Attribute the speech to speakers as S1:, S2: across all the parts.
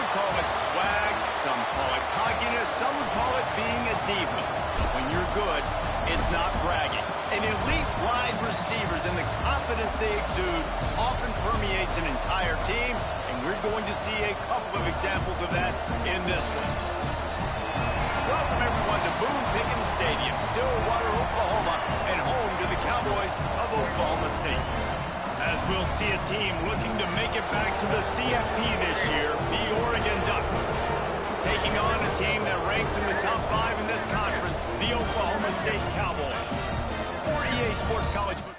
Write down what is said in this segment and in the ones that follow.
S1: would call it swag, some call it cockiness, some would call it being a diva. But when you're good, it's not bragging. An elite wide receivers and the confidence they exude often permeates an entire team, and we're going to see a couple of examples of that in this one. Welcome everyone to Boone Pickens Stadium, Stillwater, Oklahoma, and home to the Cowboys of Oklahoma State. As we'll see a team looking to make it back to the CFB this year, the Oregon Ducks. Taking on a team that ranks in the top 5 in this conference, the Oklahoma State Cowboys. For EA Sports College Football.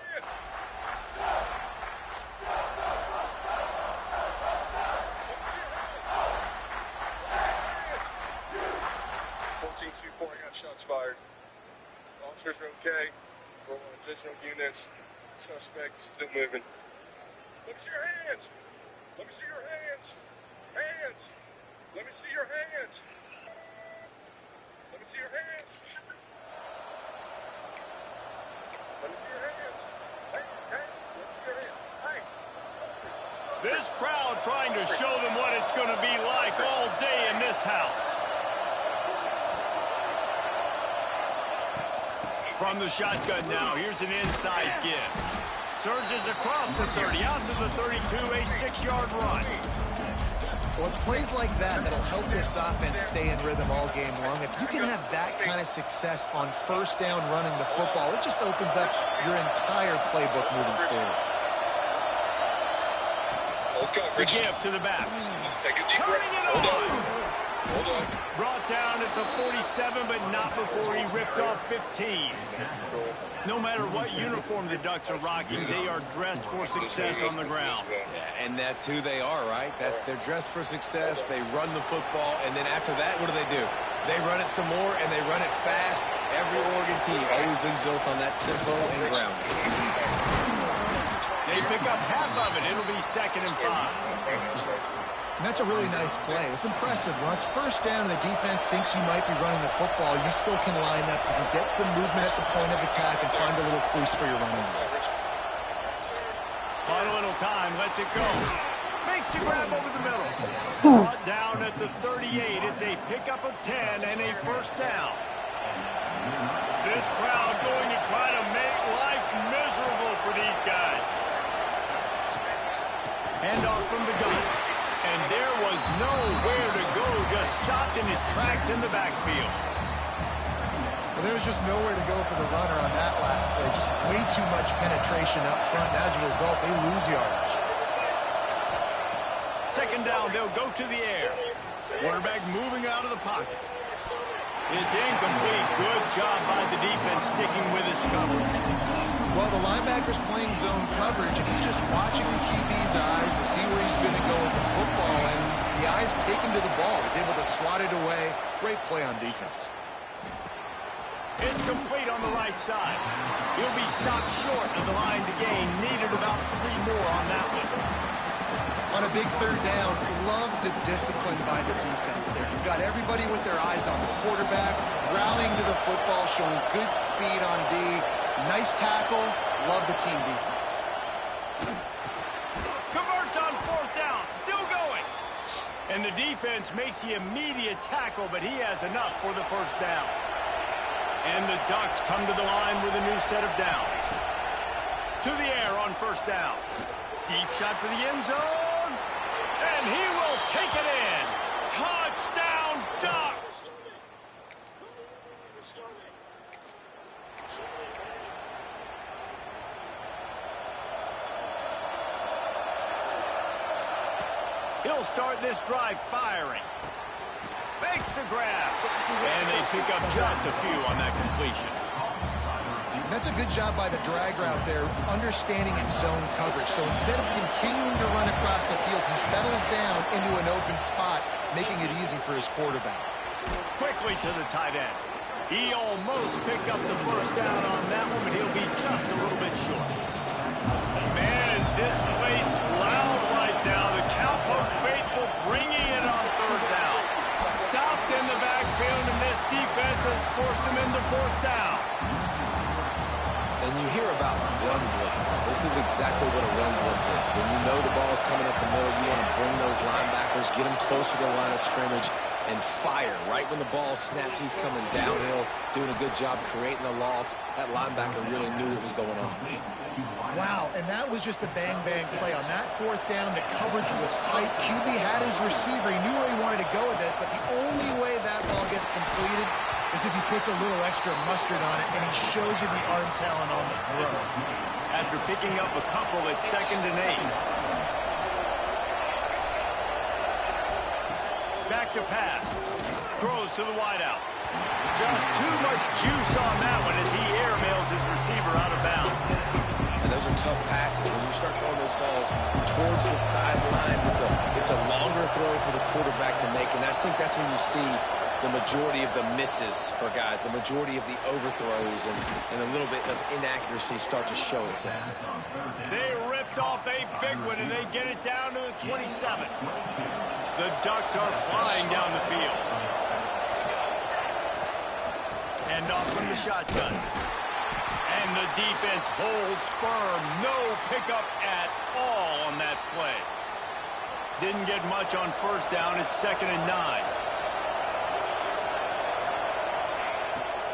S2: 14-2 point, got shots fired. Officers are okay. Roll on additional units. Suspects still moving. Let me see your hands. Let me see your hands. Hands. Let me see your hands. Let me see your hands. Let me see your hands. Hands. Let me see your hands. Hey.
S1: This crowd trying to show them what it's going to be like all day in this house. From the shotgun now, here's an inside give. Surges across the 30, out to the 32, a 6-yard run.
S3: Well, it's plays like that that'll help this offense stay in rhythm all game long. If you can have that kind of success on first down running the football, it just opens up your entire playbook moving forward.
S1: The give to the back.
S2: Take a deep breath.
S1: Turning it on.
S2: Hold on.
S1: Brought down at the 47, but not before he ripped off 15. No matter what uniform the Ducks are rocking, they are dressed for success on the ground.
S4: Yeah, and that's who they are, right? They're dressed for success. They run the football, and then after that, what do? They run it some more, and they run it fast. Every Oregon team always been built on that tempo and ground.
S1: They pick up half of it. It'll be 2nd and 5.
S3: And that's a really nice play. It's impressive. When it's first down and the defense thinks you might be running the football, you still can line up. You can get some movement at the point of attack and find a little crease for your running back.
S1: On a little time, lets it go. Makes the grab over the middle. Brought down at the 38. It's a pickup of 10 and a first down. This crowd going to try to make life miserable for these guys. Handoff from the gun. And there was nowhere to go, just stopped in his tracks in the backfield.
S3: Well, there was just nowhere to go for the runner on that last play. Just way too much penetration up front, and as a result, they lose yardage.
S1: 2nd down, they'll go to the air. Quarterback moving out of the pocket. It's incomplete. Good job by the defense sticking with its coverage.
S3: Well, the linebacker's playing zone coverage, and he's just watching the QB's eyes to see where he's going to go with the football, and the eyes take him to the ball. He's able to swat it away. Great play on defense.
S1: It's complete on the right side. He'll be stopped short of the line to gain. Needed about 3 more on that one.
S3: On a big 3rd down, love the discipline by the defense there. You've got everybody with their eyes on the quarterback, rallying to the football, showing good speed on D. Nice tackle. Love the team defense.
S1: Converts on 4th down. Still going. And the defense makes the immediate tackle, but he has enough for the first down. And the Ducks come to the line with a new set of downs. To the air on 1st down. Deep shot for the end zone. And he will take it in. Touchdown, Ducks! He'll start this drive firing. Makes the grab. And they pick up just a few on that completion.
S3: And that's a good job by the drag route there, understanding its zone coverage. So instead of continuing to run across the field, he settles down into an open spot, making it easy for his quarterback.
S1: Quickly to the tight end. He almost picked up the first down on that one, but he'll be just a little bit short. Man, is this place loud right now. The Cowpoke faithful bringing it on 3rd down. Stopped in the backfield, and this defense has forced him into 4th down.
S4: And you hear about run blitzes, this is exactly what a run blitz is. When you know the ball is coming up the middle, you want to bring those linebackers, get them closer to the line of scrimmage, and fire. Right when the ball snapped, he's coming downhill, doing a good job creating the loss. That linebacker really knew what was going on.
S3: Wow, and that was just a bang-bang play. On that fourth down, the coverage was tight. QB had his receiver. He knew where he wanted to go with it, but the only way that ball gets completed is if he puts a little extra mustard on it, and he shows you the arm talent on the throw.
S1: After picking up a couple at 2nd and 8. Back to pass. Throws to the wideout. Just too much juice on that one as he airmails his receiver out of bounds.
S4: And those are tough passes. When you start throwing those balls towards the sidelines, it's a longer throw for the quarterback to make, and I think that's when you see the majority of the misses for guys, the majority of the overthrows and a little bit of inaccuracy start to show itself.
S1: They ripped off a big one, and they get it down to the 27. The Ducks are flying down the field. Hand off from the shotgun. And the defense holds firm. No pickup at all on that play. Didn't get much on first down. It's 2nd and 9.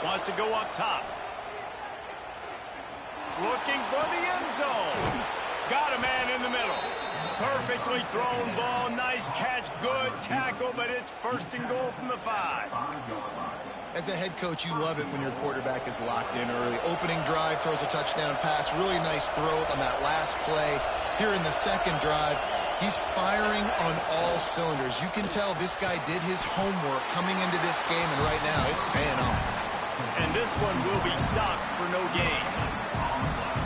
S1: Wants to go up top. Looking for the end zone. Got a man in the middle. Perfectly thrown ball. Nice catch. Good tackle, but it's 1st and goal from the 5.
S3: As a head coach, you love it when your quarterback is locked in early. Opening drive, throws a touchdown pass. Really nice throw on that last play. Here in the second drive, he's firing on all cylinders. You can tell this guy did his homework coming into this game, and right now it's paying off.
S1: And this one will be stopped for no gain.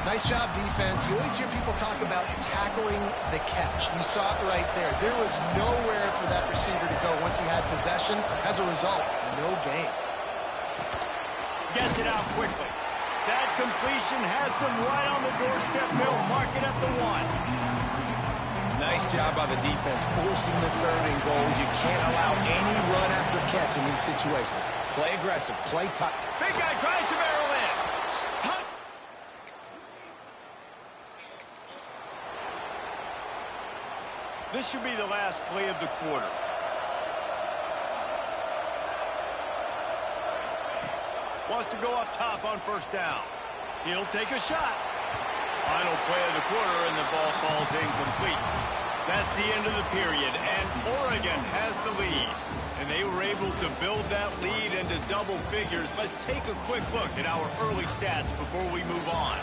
S3: Nice job, defense. You always hear people talk about tackling the catch. You saw it right there. There was nowhere for that receiver to go once he had possession. As a result, no gain.
S1: Gets it out quickly. That completion has them right on the doorstep. They'll mark it at the 1.
S4: Nice job by the defense forcing the 3rd and goal. You can't allow any run after catch in these situations. Play aggressive, play tight.
S1: Big guy tries to barrel in. Touch. This should be the last play of the quarter. Wants to go up top on first down. He'll take a shot. Final play of the quarter, and the ball falls incomplete. That's the end of the period, and Oregon has the lead. And they were able to build that lead into double figures. Let's take a quick look at our early stats before we move on.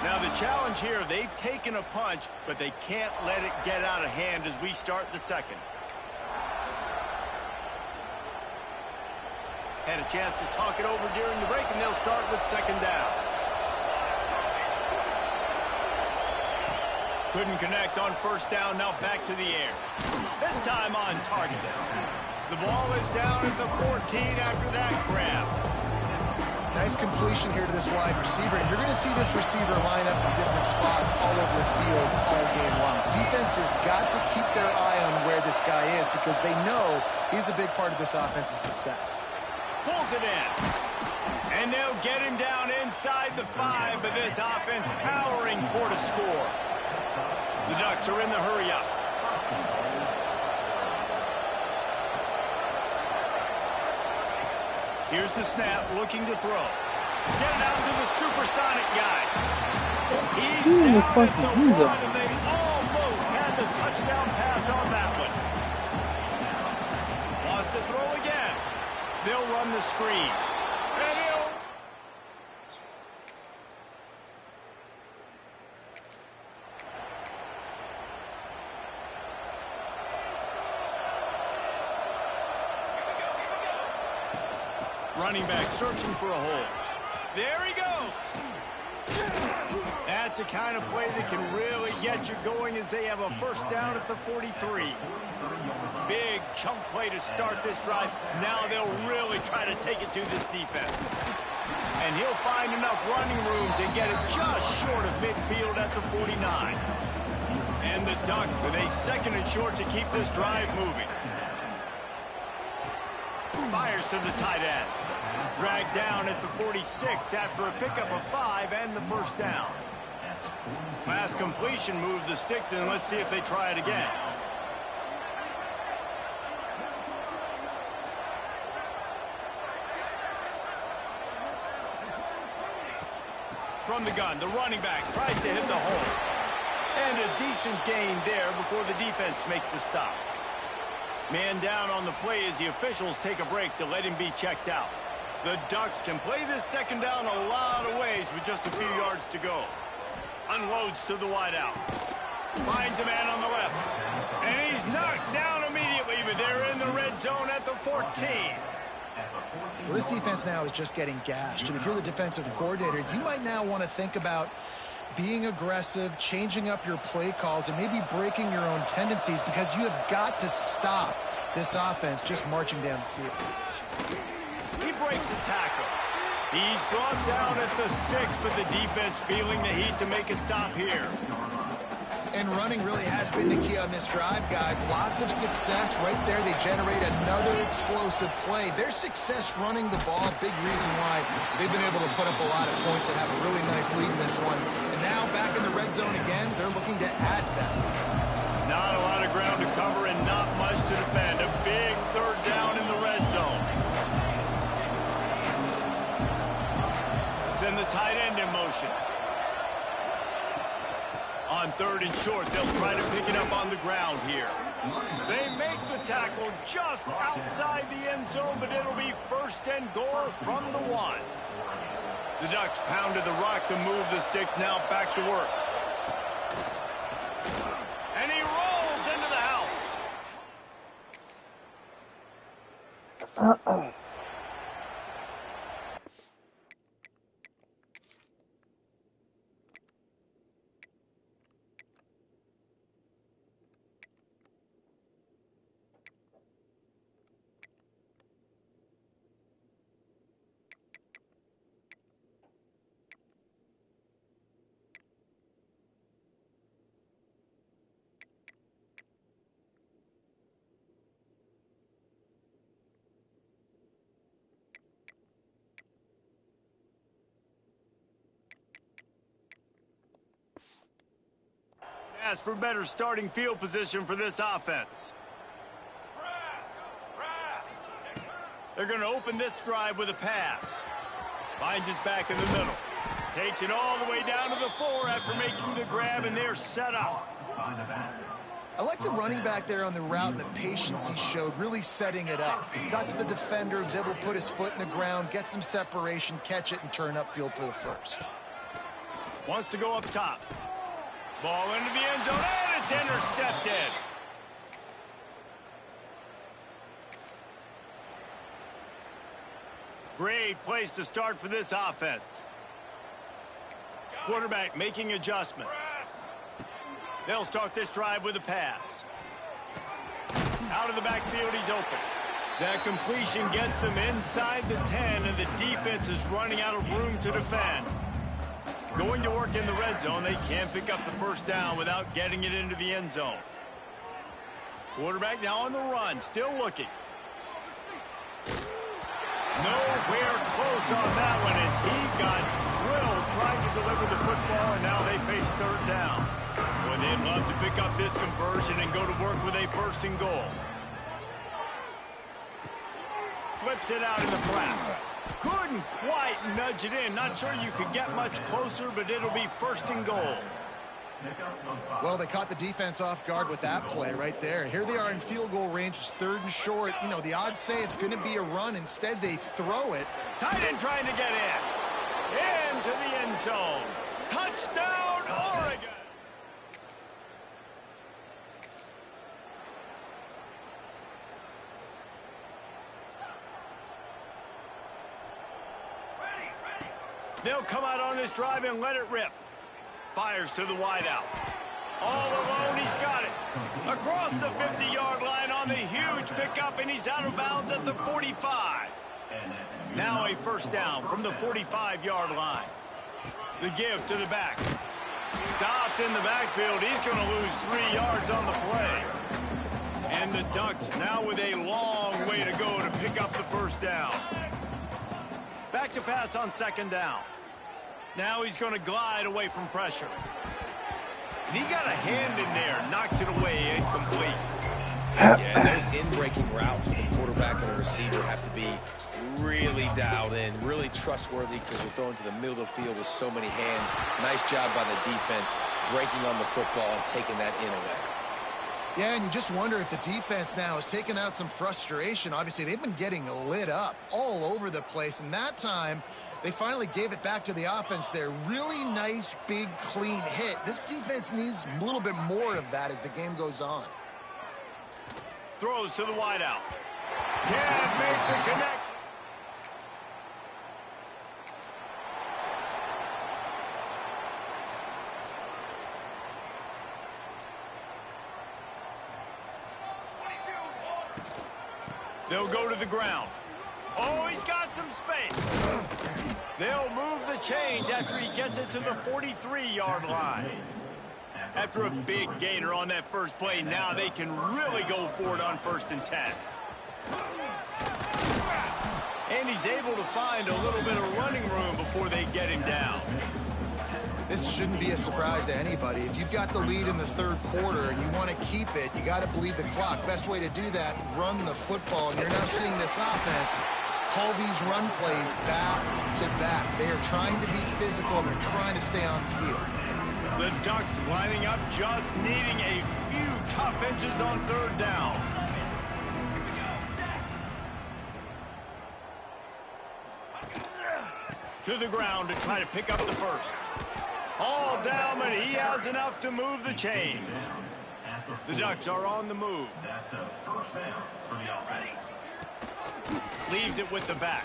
S1: Now the challenge here, they've taken a punch, but they can't let it get out of hand as we start the second. Had a chance to talk it over during the break, and they'll start with 2nd down. Couldn't connect on first down, now back to the air. This time on target. The ball is down at the 14 after that grab.
S3: Nice completion here to this wide receiver. And you're going to see this receiver line up in different spots all over the field all game long. Defense has got to keep their eye on where this guy is because they know he's a big part of this offense's success.
S1: Pulls it in. And they'll get him down inside the 5, but this offense powering for the score. The Ducks are in the hurry-up. Here's the snap, looking to throw. Get it out to the supersonic guy. He's down at the 1, and they almost had the touchdown pass on that one. Wants to throw again. They'll run the screen. And he'll... Running back searching for a hole. There he goes. That's the kind of play that can really get you going as they have a first down at the 43. Big chunk play to start this drive. Now they'll really try to take it to this defense. And he'll find enough running room to get it just short of midfield at the 49. And the Ducks with a 2nd and short to keep this drive moving. Fires to the tight end. Dragged down at the 46 after a pickup of 5 and the first down. Pass completion moved the sticks, and let's see if they try it again. From the gun, the running back tries to hit the hole. And a decent gain there before the defense makes the stop. Man down on the play as the officials take a break to let him be checked out. The Ducks can play this second down a lot of ways with just a few yards to go. Unloads to the wideout. Finds a man on the left. And he's knocked down immediately, but they're in the red zone at the 14.
S3: Well, this defense now is just getting gashed. And if you're the defensive coordinator, you might now want to think about being aggressive, changing up your play calls, and maybe breaking your own tendencies, because you have got to stop this offense just marching down the field.
S1: He breaks a tackle. He's brought down at the 6, but the defense feeling the heat to make a stop here.
S3: And running really has been the key on this drive, guys. Lots of success right there. They generate another explosive play. Their success running the ball, big reason why they've been able to put up a lot of points and have a really nice lead in this one. And now back in the red zone again, they're looking to add that. Not a lot of ground to cover and not much to defend. A big third down in the red zone. Send the tight end in motion. On 3rd and short, they'll try to pick it up on the ground here. They make the tackle just outside the end zone, but it'll be 1st and goal from the 1. The Ducks pounded the rock to move the sticks, now back to work. And he rolls into the house. As for better starting field position for this offense. They're going to open this drive with a pass. Finds his back in the middle. Takes it all the way down to the 4 after making the grab, and they're set up. I like the running back there on the route and the patience he showed, really setting it up. Got to the defender, was able to put his foot in the ground, get some separation, catch it, and turn upfield for the first. Wants to go up top. Ball into the end zone, and it's intercepted. Great place to start for this offense. Quarterback making adjustments. They'll start this drive with a pass. Out of the backfield, he's open. That completion gets them inside the 10, and the defense is running out of room to defend. Going to work in the red zone, they can't pick up the first down without getting it into the end zone. Quarterback now on the run, still looking. Nowhere close on that one as he got drilled trying to deliver the football, and now they face 3rd down. Boy, they'd love to pick up this conversion and go to work with a 1st and goal. Flips it out in the flat. Couldn't quite nudge it in. Not sure you could get much closer, but it'll be 1st and goal. Well, they caught the defense off guard with that play right there. Here they are in field goal range. It's 3rd and short. You know, the odds say it's going to be a run. Instead, they throw it. Tight end trying to get in. Into the end zone. Touchdown, Oregon. They'll come out on this drive and let it rip. Fires to the wideout. All alone, he's got it. Across the 50-yard line on the huge pickup, and he's out of bounds at the 45. Now a 1st down from the 45-yard line. The give to the back. Stopped in the backfield. He's going to lose 3 yards on the play.
S1: And the Ducks now with a long way to go to pick up the first down. Back to pass on second down. Now he's going to glide away from pressure. And he got a hand in there, knocks it away, incomplete.
S4: Yeah, those in-breaking routes with a quarterback and a receiver have to be really dialed in, really trustworthy because you're throwing to the middle of the field with so many hands. Nice job by the defense breaking on the football and taking that in away.
S3: Yeah, and you just wonder if the defense now is taking out some frustration. Obviously, they've been getting lit up all over the place, and that time they finally gave it back to the offense there. Really nice, big, clean hit. This defense needs a little bit more of that as the game goes on.
S1: Throws to the wideout. Can't make the connection. They'll go to the ground. Oh, he's got some space. They'll move the chains after he gets it to the 43-yard line. After a big gainer on that first play, now they can really go for it on 1st and 10. And he's able to find a little bit of running room before they get him down.
S3: This shouldn't be a surprise to anybody. If you've got the lead in the third quarter and you want to keep it, you got to bleed the clock. Best way to do that, run the football. And you're now seeing this offense call these run plays back to back. They are trying to be physical and they're trying to stay on the field.
S1: The Ducks lining up, just needing a few tough inches on 3rd down. To the ground to try to pick up the first. All down, but he has enough to move the chains. The Ducks are on the move. Leaves it with the back.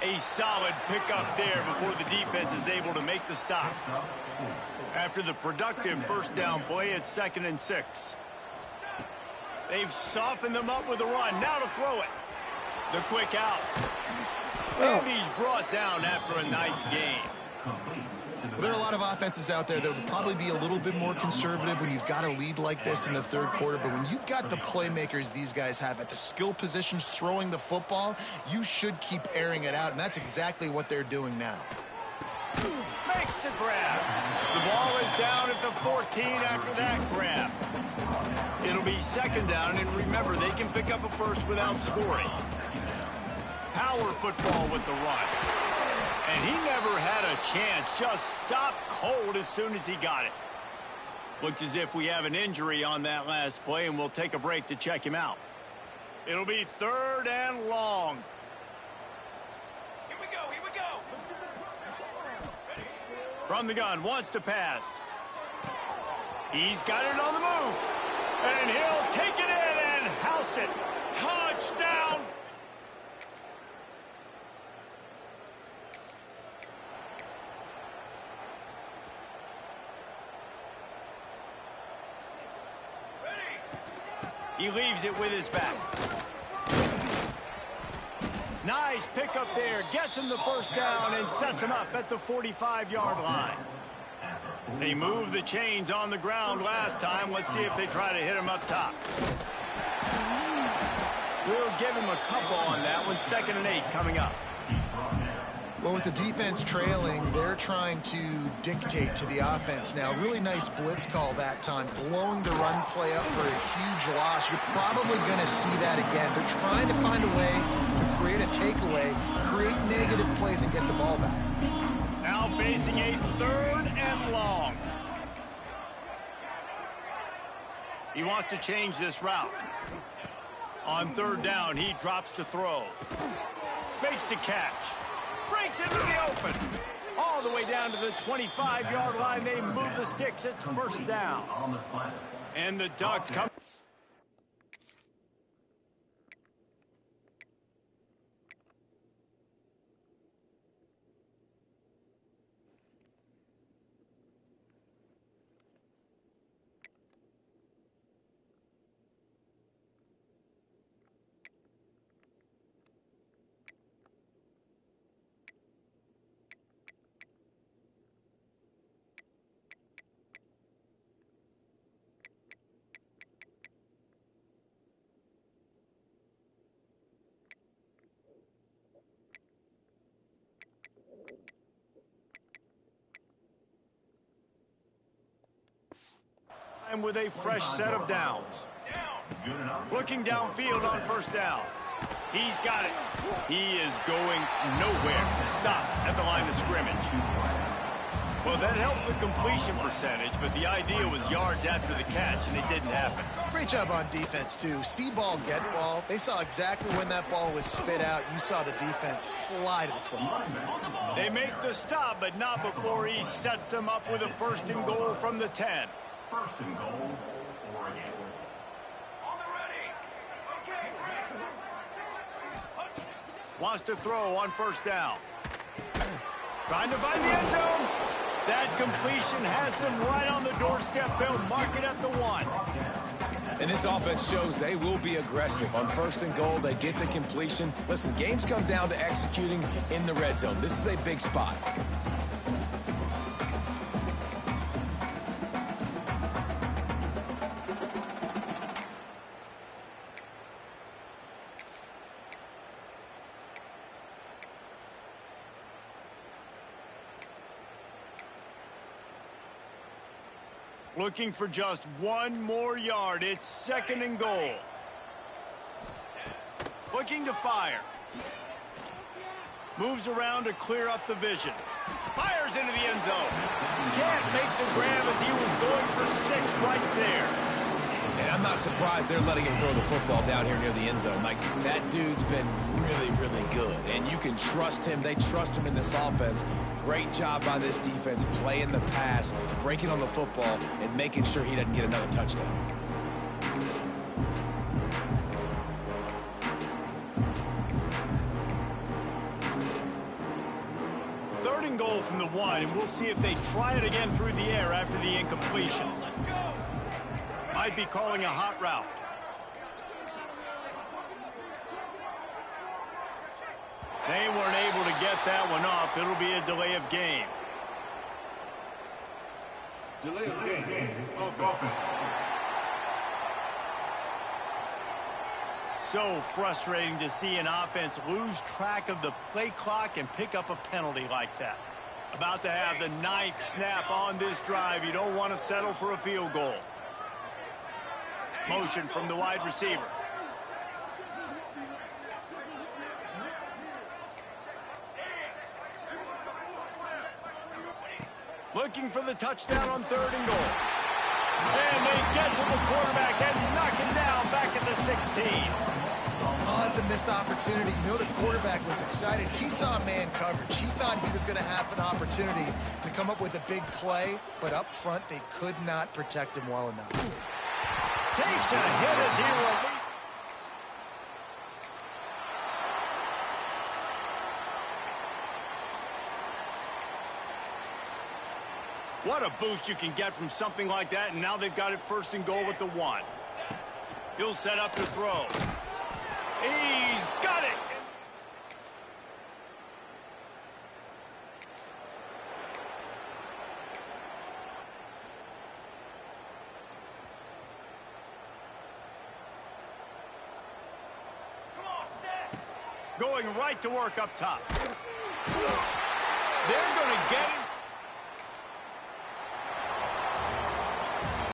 S1: A solid pickup there before the defense is able to make the stop. After the productive first down play, it's 2nd and 6. They've softened them up with a run. Now to throw it. The quick out. And he's brought down after a nice game.
S3: Well, there are a lot of offenses out there that would probably be a little bit more conservative when you've got a lead like this in the third quarter. But when you've got the playmakers these guys have at the skill positions throwing the football, you should keep airing it out. And that's exactly what they're doing now.
S1: Makes the grab. The ball is down at the 14 after that grab. It'll be 2nd down. And remember, they can pick up a first without scoring. Power football with the run. And he never had a chance. Just stopped cold as soon as he got it. Looks as if we have an injury on that last play, and we'll take a break to check him out. It'll be 3rd and long.
S2: Here we go, here we go.
S1: From the gun, wants to pass. He's got it on the move. And he'll take it in and house it. Touchdown. He leaves it with his back. Nice pickup there. Gets him the first down and sets him up at the 45-yard line. They moved the chains on the ground last time. Let's see if they try to hit him up top. We'll give him a couple on that one. 2nd and 8 coming up.
S3: Well, with the defense trailing, they're trying to dictate to the offense now. Really nice blitz call that time, blowing the run play up for a huge loss. You're probably going to see that again. They're trying to find a way to create a takeaway, create negative plays, and get the ball back.
S1: Now facing a 3rd and long. He wants to change this route. On 3rd down, he drops to throw. Makes the catch. Breaks into the open. All the way down to the 25-yard line. They move the sticks. It's 1st down. And the Ducks come. with a fresh set of downs. Looking downfield on first down. He's got it. He is going nowhere. Stop at the line of scrimmage. Well, that helped the completion percentage, but the idea was yards after the catch, and it didn't happen.
S3: Great job on defense, too. See ball, get ball. They saw exactly when that ball was spit out. You saw the defense fly to the football.
S1: They make the stop, but not before he sets them up with a 1st and goal from the 10.
S5: 1st and goal, Oregon.
S1: Wants to throw on first down. Trying to find the end zone. That completion has them right on the doorstep. They'll mark it at the 1.
S4: And this offense shows they will be aggressive. On 1st and goal, they get the completion. Listen, games come down to executing in the red zone. This is a big spot.
S1: Looking for just 1 more yard. It's 2nd and goal. Looking to fire. Moves around to clear up the vision. Fires into the end zone. Can't make the grab as he was going for 6 right there.
S4: And I'm not surprised they're letting him throw the football down here near the end zone. Like, that dude's been really, really good. And you can trust him. They trust him in this offense. Great job by this defense playing the pass, breaking on the football, and making sure he doesn't get another touchdown.
S1: Third and goal from the 1, and we'll see if they try it again through the air after the incompletion. Might be calling a hot route. They weren't able to get that one off. It'll be a delay of game.
S5: Delay of game. Offense.
S1: So frustrating to see an offense lose track of the play clock and pick up a penalty like that. About to have the 9th snap on this drive. You don't want to settle for a field goal. Motion from the wide receiver. Looking for the touchdown on 3rd and goal. And they get to the quarterback and knock him down back at the 16.
S3: Oh, that's a missed opportunity. You know the quarterback was excited. He saw man coverage. He thought he was going to have an opportunity to come up with a big play, but up front they could not protect him well enough.
S1: Takes a hit as he releases. What a boost you can get from something like that, and now they've got it 1st and goal with the 1. He'll set up to throw. He's got it! Going right to work up top. They're going to get it.